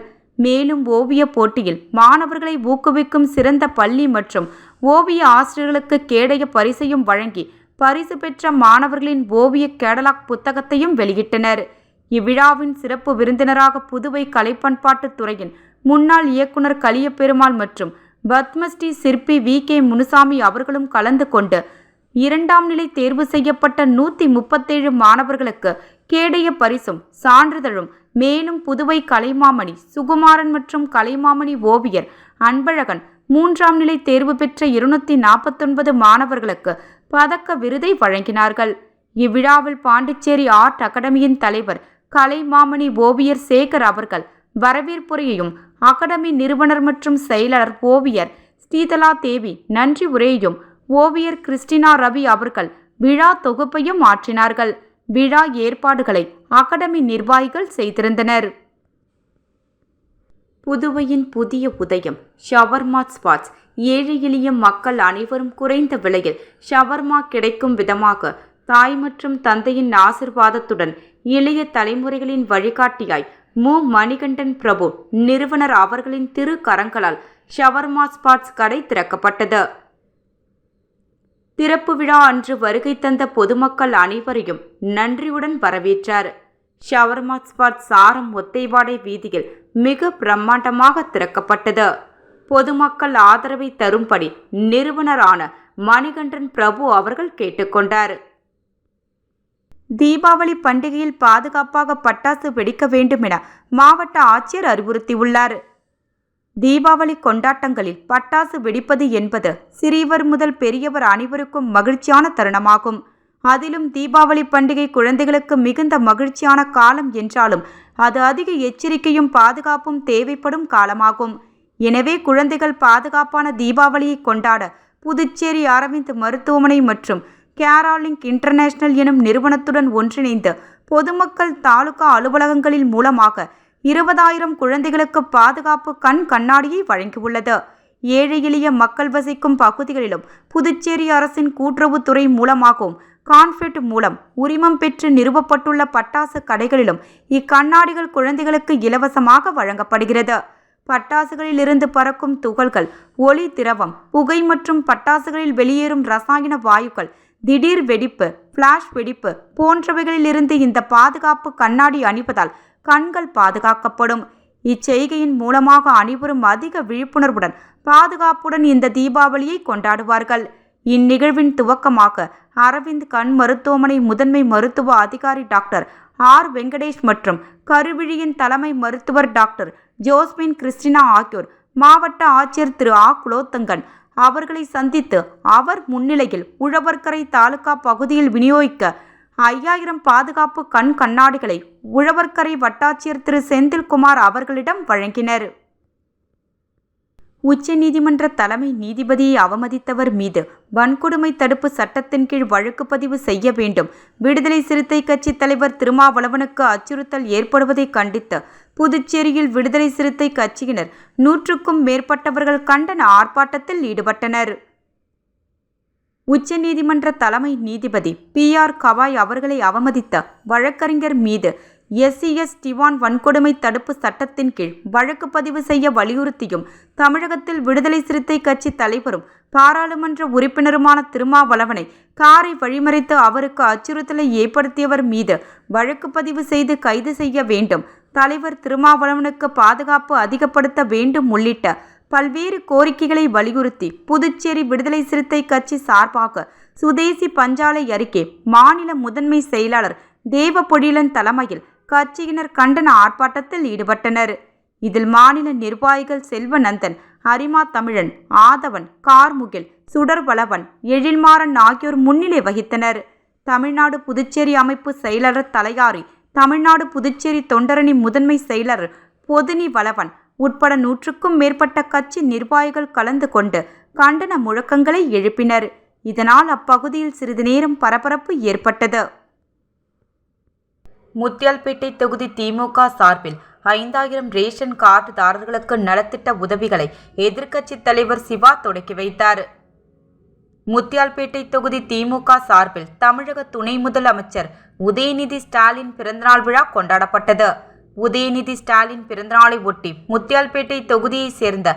மேலும் ஓவிய போட்டியில் மாணவர்களை ஊக்குவிக்கும் சிறந்த பள்ளி மற்றும் ஓவிய ஆசிரியர்களுக்கு கேடய பரிசையும் வழங்கி பரிசு பெற்ற மாணவர்களின் ஓவிய கேடலாக் புத்தகத்தையும் வெளியிட்டனர். இவ்விழாவின் சிறப்பு விருந்தினராக புதுவை கலைப்பண்பாட்டுத் துறையின் முன்னாள் இயக்குனர் கலியபெருமாள் மற்றும் பத்மஸ்ரீ சிற்பி VK முனுசாமி அவர்களும் கலந்து கொண்டு 2ஆம் நிலை தேர்வு செய்யப்பட்ட 137 மாணவர்களுக்கு கேடய பரிசும் சான்றிதழும், மேலும் புதுவை கலைமாமணி சுகுமாரன் மற்றும் கலைமாமணி ஓவியர் அன்பழகன் 3ஆம் நிலை தேர்வு பெற்ற 249 மாணவர்களுக்கு பதக்க விருதை வழங்கினார்கள். இவ்விழாவில் பாண்டிச்சேரி ஆர்ட் அகாடமியின் தலைவர் கலைமாமணி ஓவியர் சேகர் அவர்கள் வரவேற்புரையையும் அகாடமி நிறுவனர் மற்றும் செயலாளர் ஓவியர் ஸ்ரீதலா தேவி நன்றி உரையையும் ஓவியர் கிறிஸ்டினா ரவி அவர்கள் விழா தொகுப்பையும் ஆற்றினார்கள். விழா ஏற்பாடுகளை அகாடமி நிர்வாகிகள் செய்திருந்தனர். புதுவையின் புதிய உதயம் ஷவர்மா ஸ்பாட்ஸ். ஏழை எளிய மக்கள் அனைவரும் குறைந்த விலையில் ஷவர்மா கிடைக்கும் விதமாக தாய் மற்றும் தந்தையின் ஆசிர்வாதத்துடன் இளைய தலைமுறைகளின் வழிகாட்டியாய் மணிகண்டன் பிரபு நிறுவனர் அவர்களின் திரு கரங்களால் ஷவர்மா ஸ்பாட்ஸ் கடை திறக்கப்பட்டது. திறப்பு விழா அன்று வருகை தந்த பொதுமக்கள் அனைவரையும் நன்றியுடன் வரவேற்றார். ஷவர்மா ஸ்பாட் சாரம் ஒத்தைவாடை வீதியில் மிக பிரம்மாண்டமாக திறக்கப்பட்டது. பொதுமக்கள் ஆதரவை தரும்படி நிறுவனரான மணிகண்டன் பிரபு அவர்கள் கேட்டுக்கொண்டார். தீபாவளி பண்டிகையில் பாதுகாப்பாக பட்டாசு வெடிக்க வேண்டும் என மாவட்ட ஆட்சியர் அறிவுறுத்தியுள்ளார். தீபாவளி கொண்டாட்டங்களில் பட்டாசு வெடிப்பது என்பது சிறியவர் முதல் பெரியவர் அனைவருக்கும் மகிழ்ச்சியான தருணமாகும். அதிலும் தீபாவளி பண்டிகை குழந்தைகளுக்கு மிகுந்த மகிழ்ச்சியான காலம் என்றாலும் அது அதிக எச்சரிக்கையும் பாதுகாப்பும் தேவைப்படும் காலமாகும். எனவே குழந்தைகள் பாதுகாப்பான தீபாவளியை கொண்டாட புதுச்சேரி அரவிந்த் மருத்துவமனை மற்றும் கேராலிங்க் இன்டர்நேஷனல் எனும் நிறுவனத்துடன் ஒன்றிணைந்து பொதுமக்கள் தாலுகா அலுவலகங்களின் மூலமாக 20,000 குழந்தைகளுக்கு பாதுகாப்பு கண் கண்ணாடியை வழங்கியுள்ளது. ஏழை எளிய மக்கள் வசிக்கும் பகுதிகளிலும் புதுச்சேரி அரசின் கூட்டுறவுத்துறை மூலமாகவும் கான்ஃபெட் மூலம் உரிமம் பெற்று நிறுவப்பட்டுள்ள பட்டாசு கடைகளிலும் இக்கண்ணாடிகள் குழந்தைகளுக்கு இலவசமாக வழங்கப்படுகிறது. பட்டாசுகளில் இருந்து பறக்கும் துகள்கள், ஒளி திரவம், புகை மற்றும் பட்டாசுகளில் வெளியேறும் ரசாயன வாயுக்கள், திடீர் வெடிப்பு, பிளாஷ் வெடிப்பு போன்றவைகளில் இருந்து இந்த பாதுகாப்பு கண்ணாடி அணிவதால் கண்கள் பாதுகாக்கப்படும். இச்செய்கையின் மூலமாக அனைவரும் அதிக விழிப்புணர்வுடன் பாதுகாப்புடன் இந்த தீபாவளியை கொண்டாடுவார்கள். இந்நிகழ்வின் துவக்கமாக அரவிந்த் கண் மருத்துவமனை முதன்மை மருத்துவ அதிகாரி டாக்டர் ஆர். வெங்கடேஷ் மற்றும் கருவிழியின் தலைமை மருத்துவர் டாக்டர் ஜோஸ்பின் கிறிஸ்டினா ஆகியோர் மாவட்ட ஆட்சியர் திரு ஆ. குலோத்தங்கன் அவர்களை சந்தித்து அவர் முன்னிலையில் உழவர்கரை தாலுகா பகுதியில் விநியோகிக்க 5000 பாதுகாப்பு கண் கண்ணாடிகளை உழவர்கரை வட்டாட்சியர் திரு செந்தில்குமார் அவர்களிடம் வழங்கினர். உச்சநீதிமன்ற தலைமை நீதிபதியை அவமதித்தவர் மீது வன்கொடுமை தடுப்பு சட்டத்தின் கீழ் வழக்கு பதிவு செய்ய வேண்டும். விடுதலை சிறுத்தை கட்சி தலைவர் திருமாவளவனுக்கு அச்சுறுத்தல் ஏற்படுவதை கண்டித்து புதுச்சேரியில் விடுதலை சிறுத்தை கட்சியினர் 100க்கும் மேற்பட்டவர்கள் கண்டன ஆர்ப்பாட்டத்தில் ஈடுபட்டனர். உச்சநீதிமன்ற தலைமை நீதிபதி PR கவாய் அவர்களை அவமதித்த வழக்கறிஞர் மீது SC/ST1 வன்கொடுமை தடுப்பு சட்டத்தின் கீழ் வழக்கு பதிவு செய்ய வலியுறுத்தியும் தமிழகத்தில் விடுதலை சிறுத்தை கட்சி தலைவரும் பாராளுமன்ற உறுப்பினருமான திருமாவளவனை காரை வழிமறித்து அவருக்கு அச்சுறுத்தலை ஏற்படுத்தியவர் மீது வழக்கு பதிவு செய்து கைது செய்ய வேண்டும், தலைவர் திருமாவளவனுக்கு பாதுகாப்பு அதிகப்படுத்த வேண்டும் உள்ளிட்ட பல்வேறு கோரிக்கைகளை வலியுறுத்தி புதுச்சேரி விடுதலை சிறுத்தை கட்சி சார்பாக சுதேசி பஞ்சாலை அருகே மாநில முதன்மை செயலாளர் தேவபொழிலன் தலைமையில் கட்சியினர் கண்டன ஆர்ப்பாட்டத்தில் ஈடுபட்டனர். இதில் மாநில நிர்வாகிகள் செல்வநந்தன், அரிமா தமிழன், ஆதவன், கார்முகில், சுடர்வளவன், எழில்மாறன் ஆகியோர் முன்னிலை வகித்தனர். தமிழ்நாடு புதுச்சேரி அமைப்பு செயலாளர் தலையாரி, தமிழ்நாடு புதுச்சேரி தொண்டரணி முதன்மை செயலர் பொதுனி வளவன் உட்பட 100க்கும் மேற்பட்ட கட்சி நிர்வாகிகள் கலந்து கொண்டு கண்டன முழக்கங்களை எழுப்பினர். இதனால் அப்பகுதியில் சிறிது நேரம் பரபரப்பு ஏற்பட்டது. முத்தியால்பேட்டை தொகுதி திமுக சார்பில் 5000 ரேஷன் கார்டுதாரர்களுக்கு நலத்திட்ட உதவிகளை எதிர்க்கட்சி தலைவர் சிவா தொடக்கி வைத்தார். முத்தியால்பேட்டை தொகுதி திமுக சார்பில் தமிழக துணை முதலமைச்சர் உதயநிதி ஸ்டாலின் பிறந்தநாள் விழா கொண்டாடப்பட்டது. உதயநிதி ஸ்டாலின் பிறந்தநாளை ஒட்டி முத்தியால்பேட்டை தொகுதியைச் சேர்ந்த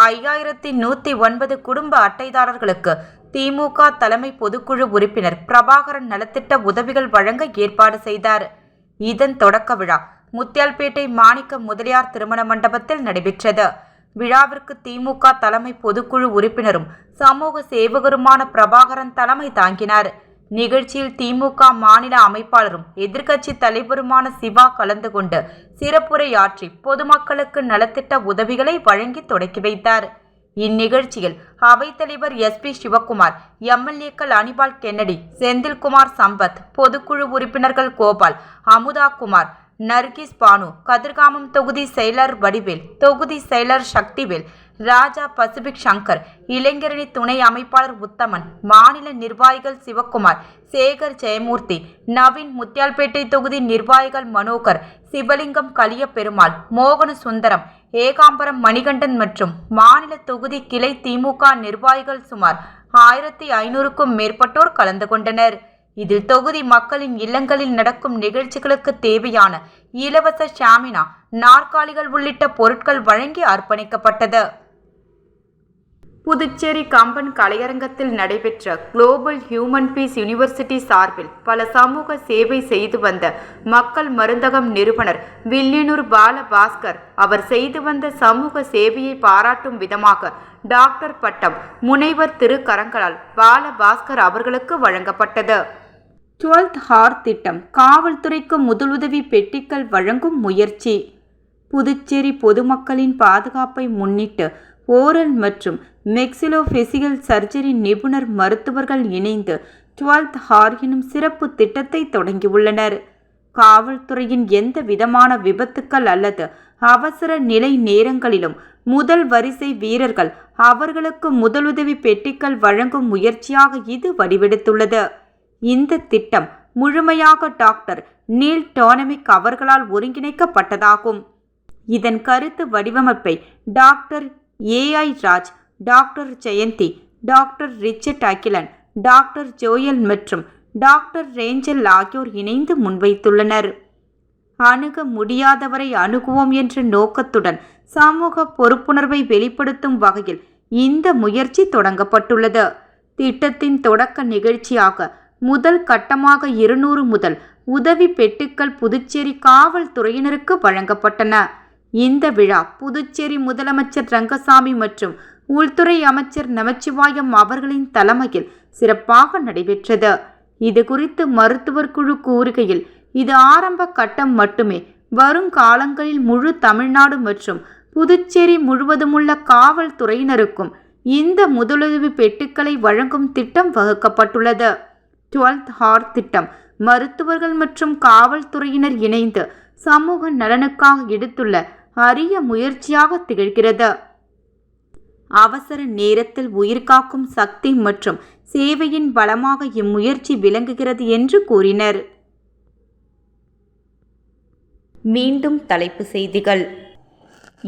5109 குடும்ப அட்டைதாரர்களுக்கு திமுக தலைமை பொதுக்குழு உறுப்பினர் பிரபாகரன் நலத்திட்ட உதவிகள் வழங்க ஏற்பாடு செய்தார். இதன் தொடக்க விழா முத்தியால்பேட்டை மாணிக்க முதலியார் திருமண மண்டபத்தில் நடைபெற்றது. விழாவிற்கு திமுக தலைமை பொதுக்குழு உறுப்பினரும் சமூக சேவகருமான பிரபாகரன் தலைமை தாங்கினார். நிகழ்ச்சியில் திமுக மாநில அமைப்பாளரும் எதிர்க்கட்சி தலைவருமான சிவா கலந்து கொண்டு சிறப்புரையாற்றி பொதுமக்களுக்கு நலத்திட்ட உதவிகளை வழங்கி தொடக்கி வைத்தார். இந்நிகழ்ச்சியில் அவைத்தலைவர் SP சிவக்குமார், MLAக்கள் அனிபால் கென்னடி, செந்தில்குமார் சம்பத், பொதுக்குழு உறுப்பினர்கள் கோபால், அமுதா குமார், நர்கிஸ் பானு, கதிர்காமம் தொகுதி செயலர் வடிவேல், தொகுதி செயலர் சக்திவேல், ராஜா பசிபிக் சங்கர், இளைஞரணி துணை அமைப்பாளர் உத்தமன், மாநில நிர்வாகிகள் சிவக்குமார், சேகர் ஜெயமூர்த்தி, நவீன், முத்தியால்பேட்டை தொகுதி நிர்வாகிகள் மனோகர், சிவலிங்கம், கலிய பெருமாள், மோகன சுந்தரம், ஏகாம்பரம் மணிகண்டன் மற்றும் மாநில தொகுதி கிளை திமுக நிர்வாகிகள் சுமார் 1500க்கும் மேற்பட்டோர் கலந்து கொண்டனர். இதில் தொகுதி மக்களின் இல்லங்களில் நடக்கும் நிகழ்ச்சிகளுக்கு தேவையான இலவச ஷாமினா, நாற்காலிகள் உள்ளிட்ட பொருட்கள் வழங்கி அர்ப்பணிக்கப்பட்டது. புதுச்சேரி கம்பன் கலையரங்கத்தில் நடைபெற்ற குளோபல் ஹியூமன் பீஸ் யூனிவர்சிட்டி சார்பில் பல சமூக சேவை செய்து வந்த மக்கள் மருந்தகம் நிறுவனர் வில்லியனூர் பாலபாஸ்கர் அவர் செய்து வந்த சமூக சேவையை பாராட்டும் விதமாக டாக்டர் பட்டம் முனைவர் திருக்கரங்களால் பாலபாஸ்கர் அவர்களுக்கு வழங்கப்பட்டது. 12th ஹார் திட்டம் காவல்துறைக்கு முதலுதவி பெட்டிகள் வழங்கும் முயற்சி. புதுச்சேரி பொதுமக்களின் பாதுகாப்பை முன்னிட்டு ஓரல் மற்றும் மெக்சிலோஃபெசியல் சர்ஜரி நிபுணர் மருத்துவர்கள் இணைந்து 12th ஹார் எனும் சிறப்பு திட்டத்தை தொடங்கியுள்ளனர். காவல்துறையின் எந்த விதமான விபத்துக்கள் அல்லது அவசர நிலை நேரங்களிலும் முதல் வரிசை வீரர்கள் அவர்களுக்கு முதலுதவி பெட்டிகள் வழங்கும் முயற்சியாக இது வடிவெடுத்துள்ளது. இந்த திட்டம் முழுமையாக டாக்டர் நீல் டோனமிக் அவர்களால் ஒருங்கிணைக்கப்பட்டதாகும். இதன் கருத்து வடிவமைப்பை doctor AI Raj, doctor Jayanthi, doctor Richard Akilan, doctor Joel மற்றும் டாக்டர் ரேஞ்சல் ஆகியோர் இணைந்து முன்வைத்துள்ளனர். அணுக முடியாதவரை அணுகுவோம் என்ற நோக்கத்துடன் சமூக பொறுப்புணர்வை வெளிப்படுத்தும் வகையில் இந்த முயற்சி தொடங்கப்பட்டுள்ளது. திட்டத்தின் தொடக்க நிகழ்ச்சியாக முதல் கட்டமாக 200 முதல் உதவி பெட்டுக்கள் புதுச்சேரி காவல்துறையினருக்கு வழங்கப்பட்டன. இந்த விழா புதுச்சேரி முதலமைச்சர் ரங்கசாமி மற்றும் உள்துறை அமைச்சர் நமச்சிவாயம் அவர்களின் தலைமையில் சிறப்பாக நடைபெற்றது. இது குறித்து மருத்துவர் குழு கூறுகையில், இது ஆரம்ப கட்டம் மட்டுமே. வருங்காலங்களில் முழு தமிழ்நாடு மற்றும் புதுச்சேரி முழுவதுமுள்ள காவல்துறையினருக்கும் இந்த முதலுதவி பெட்டுக்களை வழங்கும் திட்டம் வகுக்கப்பட்டுள்ளது. 12th ஹார் திட்டம் மருத்துவர்கள் மற்றும் காவல்துறையினர் இணைந்து சமூக நலனுக்காக எடுத்துள்ள அரிய முயற்சியாக திகழ்கிறது. அவசர நேரத்தில் உயிர்காக்கும் சக்தி மற்றும் சேவையின் பலமாக இம்முயற்சி விளங்குகிறது என்று கூறினர். மீண்டும் தலைப்புச் செய்திகள்.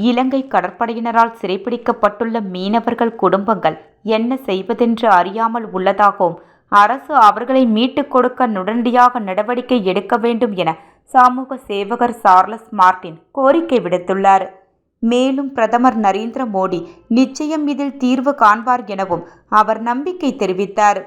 இலங்கை கடற்படையினரால் சிறைப்பிடிக்கப்பட்டுள்ள மீனவர்கள் குடும்பங்கள் என்ன செய்வதென்று அறியாமல் உள்ளதாகவும் அரசு அவர்களை மீட்டுக் கொடுக்க உடனடியாக நடவடிக்கை எடுக்க வேண்டும் என சமூக சேவகர் சார்லஸ் மார்டின் கோரிக்கை விடுத்துள்ளார். மேலும் பிரதமர் நரேந்திர மோடி நிச்சயம் இதில் தீர்வு காண்பார் எனவும் அவர் நம்பிக்கை தெரிவித்தார்.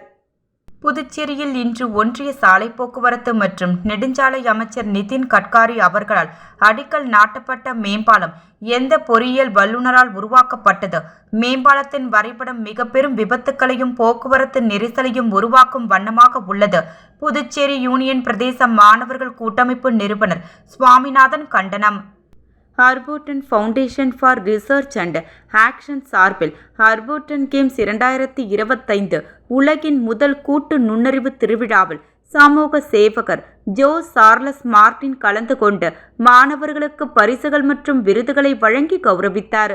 புதுச்சேரியில் இன்று ஒன்றிய சாலை போக்குவரத்து மற்றும் நெடுஞ்சாலை அமைச்சர் நிதின் கட்காரி அவர்களால் அடிக்கல் நாட்டப்பட்ட மேம்பாலம் எந்த பொறியியல் வல்லுநரால் உருவாக்கப்பட்டது? மேம்பாலத்தின் வரைபடம் மிக பெரும் விபத்துக்களையும் போக்குவரத்து நெரிசலையும் உருவாக்கும் வண்ணமாக உள்ளது. புதுச்சேரி யூனியன் பிரதேச மாணவர்கள் கூட்டமைப்பு நிறுவனர் சுவாமிநாதன் கண்டனம். Harborton foundation for research and action சார்பில் ஹர்போர்டன் கேம்ஸ் 2025 உலகின் முதல் கூட்டு நுண்ணறிவு திருவிழாவில் சமூக சேவகர் ஜோ சார்லஸ் மார்டின் கலந்து கொண்டு மாணவர்களுக்கு பரிசுகள் மற்றும் விருதுகளை வழங்கி கௌரவித்தார்.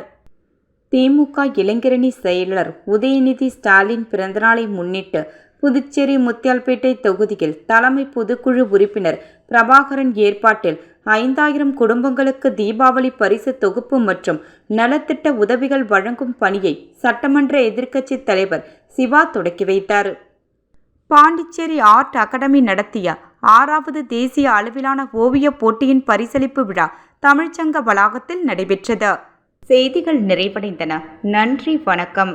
திமுக இளைஞரணி செயலர் உதயநிதி ஸ்டாலின் பிறந்தநாளை முன்னிட்டு புதுச்சேரி முத்தியால்பேட்டை தொகுதியில் தலைமை பொதுக்குழு உறுப்பினர் பிரபாகரன் ஏற்பாட்டில் 5000 குடும்பங்களுக்கு தீபாவளி பரிசு தொகுப்பு மற்றும் நலத்திட்ட உதவிகள் வழங்கும் பணியை சட்டமன்ற எதிர்க்கட்சி தலைவர் சிவா தொடக்கி வைத்தார். பாண்டிச்சேரி ஆர்ட் அகாடமி நடத்திய 6வது தேசிய அளவிலான ஓவிய போட்டியின் பரிசளிப்பு விழா தமிழ்ச்சங்க வளாகத்தில் நடைபெற்றது. செய்திகள் நிறைவடைந்தன. நன்றி, வணக்கம்.